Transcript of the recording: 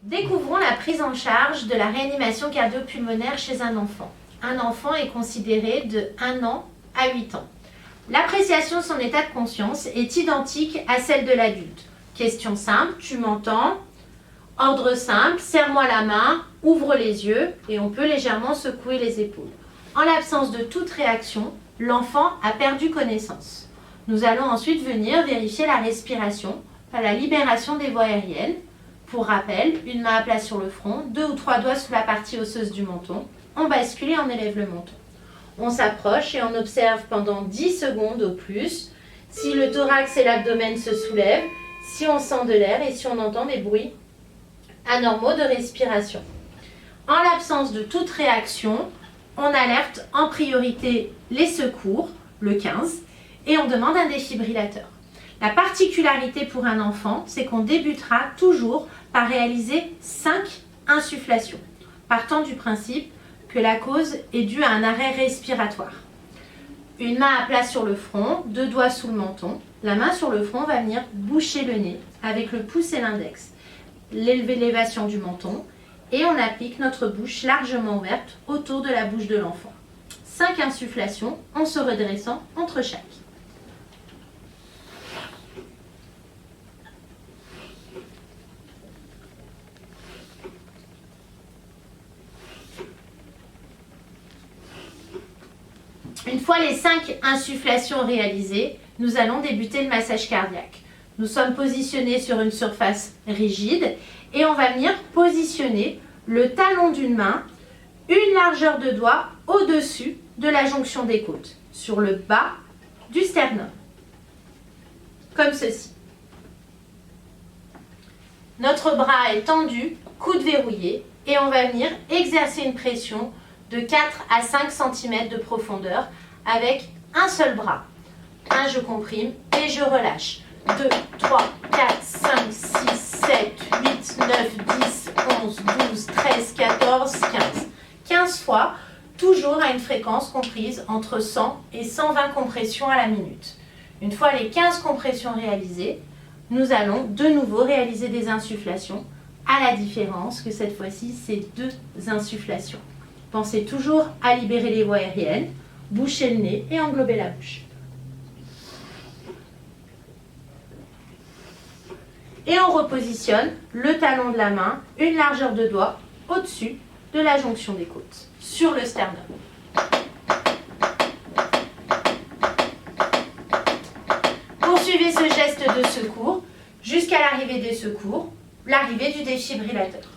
Découvrons la prise en charge de la réanimation cardio-pulmonaire chez un enfant. Un enfant est considéré de 1 an à 8 ans. L'appréciation de son état de conscience est identique à celle de l'adulte. Question simple, tu m'entends? Ordre simple, serre-moi la main, ouvre les yeux et on peut légèrement secouer les épaules. En l'absence de toute réaction, l'enfant a perdu connaissance. Nous allons ensuite venir vérifier la respiration par la libération des voies aériennes. Pour rappel, une main à plat sur le front, 2 ou 3 doigts sous la partie osseuse du menton. On bascule et on élève le menton. On s'approche et on observe pendant 10 secondes au plus si le thorax et l'abdomen se soulèvent, si on sent de l'air et si on entend des bruits anormaux de respiration. En l'absence de toute réaction, on alerte en priorité les secours, le 15, et on demande un défibrillateur. La particularité pour un enfant, c'est qu'on débutera toujours par réaliser 5 insufflations, partant du principe que la cause est due à un arrêt respiratoire. Une main à plat sur le front, 2 doigts sous le menton. La main sur le front va venir boucher le nez avec le pouce et l'index. L'élévation du menton et on applique notre bouche largement ouverte autour de la bouche de l'enfant. 5 insufflations en se redressant entre chaque. Une fois les 5 insufflations réalisées, nous allons débuter le massage cardiaque. Nous sommes positionnés sur une surface rigide et on va venir positionner le talon d'une main, une largeur de doigt au-dessus de la jonction des côtes, sur le bas du sternum, comme ceci. Notre bras est tendu, coude verrouillé et on va venir exercer une pression de 4 à 5 cm de profondeur avec un seul bras. Je comprime et je relâche. 2, 3, 4, 5, 6, 7, 8, 9, 10, 11, 12, 13, 14, 15. 15 fois, toujours à une fréquence comprise entre 100 et 120 compressions à la minute. Une fois les 15 compressions réalisées, nous allons de nouveau réaliser des insufflations, à la différence que cette fois-ci, c'est 2 insufflations. Pensez toujours à libérer les voies aériennes, boucher le nez et englober la bouche. Et on repositionne le talon de la main, une largeur de doigt au-dessus de la jonction des côtes, sur le sternum. Poursuivez ce geste de secours jusqu'à l'arrivée des secours, l'arrivée du défibrillateur.